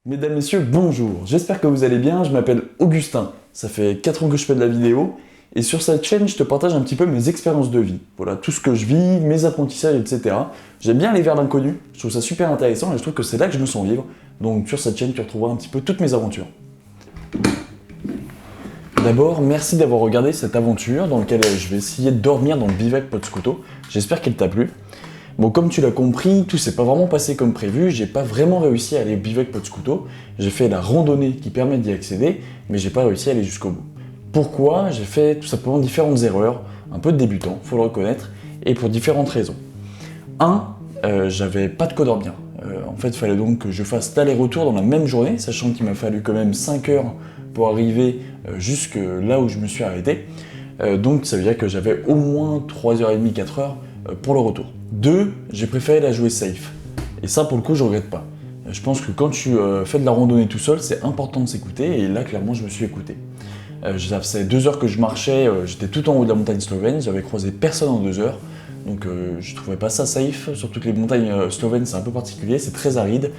Mesdames, Messieurs, bonjour, j'espère que vous allez bien, je m'appelle Augustin, ça fait 4 ans que je fais de la vidéo, et sur cette chaîne, je te partage un petit peu mes expériences de vie. Voilà, tout ce que je vis, mes apprentissages, etc. J'aime bien aller vers l'inconnu, je trouve ça super intéressant, et je trouve que c'est là que je me sens vivre, donc sur cette chaîne, tu retrouveras un petit peu toutes mes aventures. D'abord, merci d'avoir regardé cette aventure dans laquelle je vais essayer de dormir dans le bivac Potscuto, j'espère qu'elle t'a plu. Bon, comme tu l'as compris, tout s'est pas vraiment passé comme prévu, j'ai pas vraiment réussi à aller au bivac Potscuto, j'ai fait la randonnée qui permet d'y accéder, mais j'ai pas réussi à aller jusqu'au bout. Pourquoi? J'ai fait tout simplement différentes erreurs, un peu de débutant, faut le reconnaître, et pour différentes raisons. J'avais pas de quoi dormir. En fait, il fallait donc que je fasse l'aller-retour dans la même journée, sachant qu'il m'a fallu quand même 5 heures pour arriver jusque là où je me suis arrêté. Donc ça veut dire que j'avais au moins 3h30, 4h pour le retour. 2, j'ai préféré la jouer safe. Et ça, pour le coup, je regrette pas. Je pense que quand tu fais de la randonnée tout seul, c'est important de s'écouter, et là, clairement, je me suis écouté. Ça faisait 2 heures que je marchais, j'étais tout en haut de la montagne slovène, j'avais croisé personne en 2 heures, donc je trouvais pas ça safe, surtout que les montagnes slovènes, c'est un peu particulier, c'est très aride,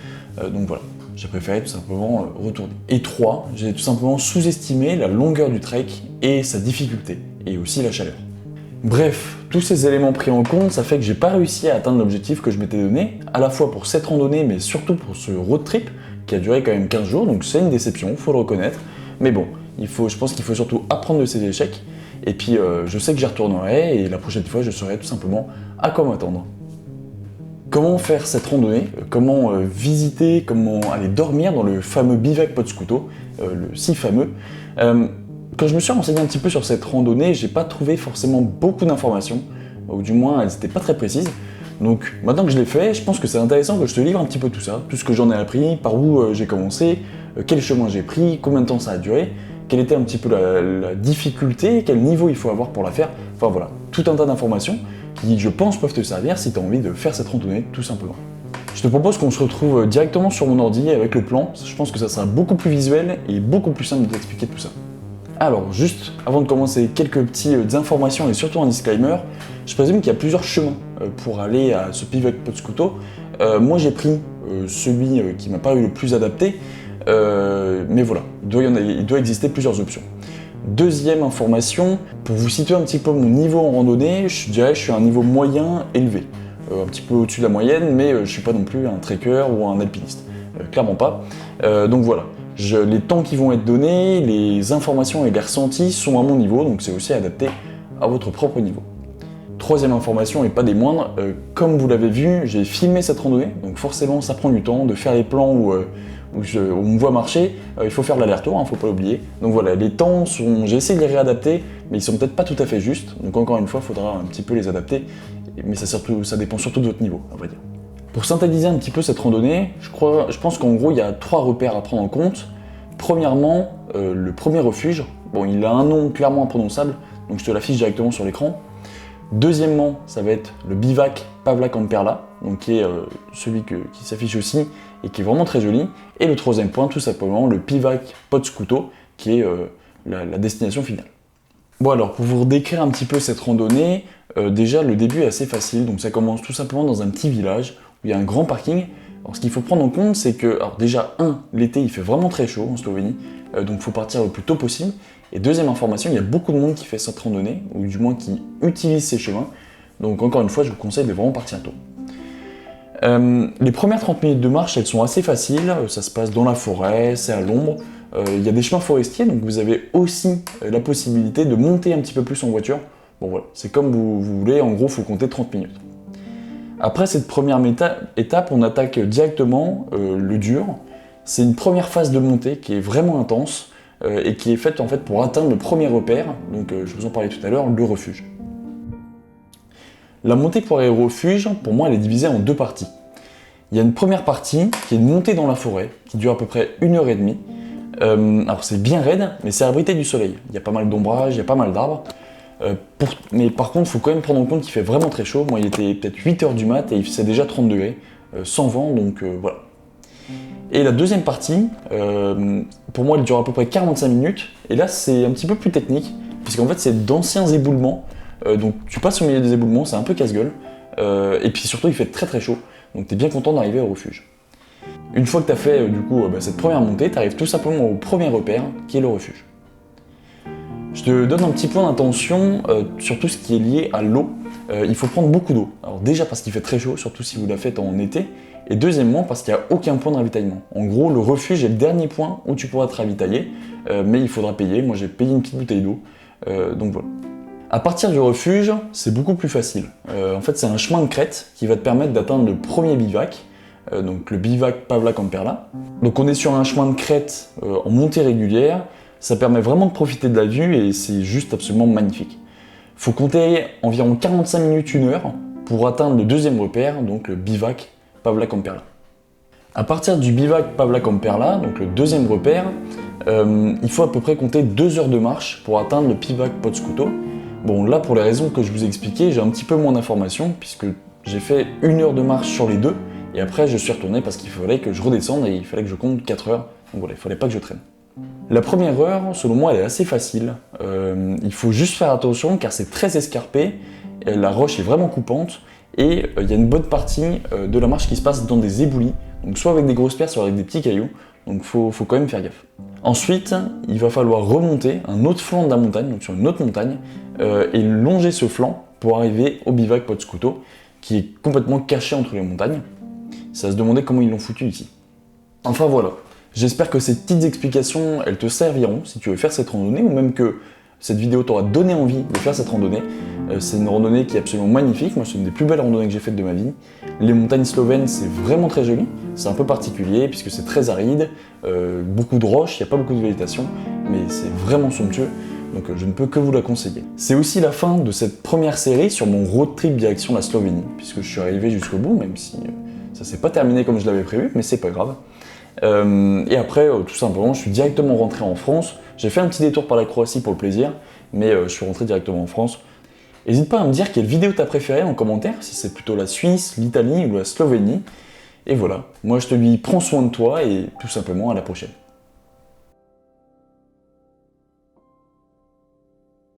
donc voilà. J'ai préféré tout simplement retourner. Et 3, j'ai tout simplement sous-estimé la longueur du trek et sa difficulté, et aussi la chaleur. Bref, tous ces éléments pris en compte, ça fait que j'ai pas réussi à atteindre l'objectif que je m'étais donné, à la fois pour cette randonnée, mais surtout pour ce road trip, qui a duré quand même 15 jours, donc c'est une déception, faut le reconnaître. Mais bon, je pense qu'il faut surtout apprendre de ses échecs, et puis je sais que j'y retournerai, et la prochaine fois, je saurai tout simplement à quoi m'attendre. Comment faire cette randonnée? Comment visiter, comment aller dormir dans le fameux bivac Potscuto, le si fameux. Quand je me suis renseigné un petit peu sur cette randonnée, j'ai pas trouvé forcément beaucoup d'informations, ou du moins elles n'étaient pas très précises. Donc maintenant que je l'ai fait, je pense que c'est intéressant que je te livre un petit peu tout ça, tout ce que j'en ai appris, par où j'ai commencé, quel chemin j'ai pris, combien de temps ça a duré, quelle était un petit peu la difficulté, quel niveau il faut avoir pour la faire, enfin voilà, tout un tas d'informations qui, je pense, peuvent te servir si tu as envie de faire cette randonnée, tout simplement. Je te propose qu'on se retrouve directement sur mon ordi avec le plan, je pense que ça sera beaucoup plus visuel et beaucoup plus simple de t'expliquer tout ça. Alors, juste avant de commencer, quelques petites informations et surtout un disclaimer. Je présume qu'il y a plusieurs chemins pour aller à ce bivac Potscuto. Moi, j'ai pris celui qui m'a paru le plus adapté, mais voilà, il doit exister plusieurs options. Deuxième information, pour vous situer un petit peu mon niveau en randonnée, je dirais que je suis à un niveau moyen élevé. Un petit peu au-dessus de la moyenne, mais je ne suis pas non plus un trekker ou un alpiniste. Clairement pas. Donc voilà. Les temps qui vont être donnés, les informations et les ressentis sont à mon niveau, donc c'est aussi adapté à votre propre niveau. Troisième information, et pas des moindres, comme vous l'avez vu, j'ai filmé cette randonnée, donc forcément ça prend du temps de faire les plans où on me voit marcher, il faut faire l'aller-retour, hein, faut pas l'oublier. Donc voilà, les temps j'ai essayé de les réadapter, mais ils sont peut-être pas tout à fait justes, donc encore une fois, il faudra un petit peu les adapter, mais ça dépend surtout de votre niveau, on va dire. Pour synthétiser un petit peu cette randonnée, je pense qu'en gros il y a 3 repères à prendre en compte. Premièrement, le premier refuge, bon il a un nom clairement imprononçable, donc je te l'affiche directement sur l'écran. Deuxièmement, ça va être le bivac Pavlak en Perla, donc qui est celui qui s'affiche aussi et qui est vraiment très joli. Et le troisième point, tout simplement, le bivac Potscuto, qui est la destination finale. Bon alors, pour vous décrire un petit peu cette randonnée, déjà le début est assez facile, donc ça commence tout simplement dans un petit village où il y a un grand parking. Alors ce qu'il faut prendre en compte, c'est que, alors déjà, l'été il fait vraiment très chaud en Slovénie, donc il faut partir le plus tôt possible. Et deuxième information, il y a beaucoup de monde qui fait cette randonnée, ou du moins qui utilise ces chemins, donc encore une fois, je vous conseille de vraiment partir tôt. Les premières 30 minutes de marche, elles sont assez faciles, ça se passe dans la forêt, c'est à l'ombre, il y a des chemins forestiers, donc vous avez aussi la possibilité de monter un petit peu plus en voiture. Bon voilà, c'est comme vous voulez, en gros, il faut compter 30 minutes. Après cette première étape, on attaque directement le dur. C'est une première phase de montée qui est vraiment intense et qui est faite en fait pour atteindre le premier repère, donc je vous en parlais tout à l'heure, le refuge. La montée pour aller au refuge, pour moi, elle est divisée en 2 parties. Il y a une première partie qui est une montée dans la forêt, qui dure à peu près 1h30. Alors c'est bien raide, mais c'est abrité du soleil. Il y a pas mal d'ombrage, il y a pas mal d'arbres. Mais par contre, il faut quand même prendre en compte qu'il fait vraiment très chaud. Moi, il était peut-être 8h du mat et il faisait déjà 30 degrés, sans vent, donc voilà. Et la deuxième partie, pour moi, elle dure à peu près 45 minutes. Et là, c'est un petit peu plus technique, puisqu'en fait, c'est d'anciens éboulements. Donc tu passes au milieu des éboulements, c'est un peu casse-gueule. Et puis surtout, il fait très très chaud. Donc tu es bien content d'arriver au refuge. Une fois que tu as fait cette première montée, tu arrives tout simplement au premier repère qui est le refuge. Je te donne un petit point d'attention sur tout ce qui est lié à l'eau. Il faut prendre beaucoup d'eau. Alors déjà parce qu'il fait très chaud, surtout si vous la faites en été, et deuxièmement parce qu'il n'y a aucun point de ravitaillement. En gros, le refuge est le dernier point où tu pourras te ravitailler, mais il faudra payer. Moi j'ai payé une petite bouteille d'eau, donc voilà. À partir du refuge, c'est beaucoup plus facile. En fait, c'est un chemin de crête qui va te permettre d'atteindre le premier bivac, donc le bivac Pavla Camperla. Donc on est sur un chemin de crête en montée régulière, ça permet vraiment de profiter de la vue et c'est juste absolument magnifique. Faut compter environ 45 minutes, 1 heure pour atteindre le deuxième repère, donc le bivac Pavla Camperla. À partir du bivac Pavla Camperla, donc le deuxième repère, il faut à peu près compter 2 heures de marche pour atteindre le bivac Potscuto. Bon là pour les raisons que je vous ai expliquées, j'ai un petit peu moins d'informations puisque j'ai fait 1 heure de marche sur les deux et après je suis retourné parce qu'il fallait que je redescende et il fallait que je compte 4 heures. Donc voilà, il fallait pas que je traîne. La première heure, selon moi, elle est assez facile. Il faut juste faire attention car c'est très escarpé, la roche est vraiment coupante et il y a une bonne partie de la marche qui se passe dans des éboulis, donc soit avec des grosses pierres, soit avec des petits cailloux, donc faut quand même faire gaffe. Ensuite, il va falloir remonter un autre flanc de la montagne, donc sur une autre montagne, et longer ce flanc pour arriver au bivac Potscuto, qui est complètement caché entre les montagnes. Ça va se demander comment ils l'ont foutu ici. Enfin voilà. J'espère que ces petites explications, elles te serviront si tu veux faire cette randonnée, ou même que cette vidéo t'aura donné envie de faire cette randonnée. C'est une randonnée qui est absolument magnifique, moi c'est une des plus belles randonnées que j'ai faites de ma vie. Les montagnes slovènes, c'est vraiment très joli, c'est un peu particulier puisque c'est très aride, beaucoup de roches, il n'y a pas beaucoup de végétation, mais c'est vraiment somptueux, donc je ne peux que vous la conseiller. C'est aussi la fin de cette première série sur mon road trip direction la Slovénie, puisque je suis arrivé jusqu'au bout, même si ça s'est pas terminé comme je l'avais prévu, mais c'est pas grave. Et après, tout simplement, je suis directement rentré en France. J'ai fait un petit détour par la Croatie pour le plaisir, mais je suis rentré directement en France. N'hésite pas à me dire quelle vidéo t'as préférée en commentaire, si c'est plutôt la Suisse, l'Italie ou la Slovénie. Et voilà, moi je te dis prends soin de toi et tout simplement à la prochaine.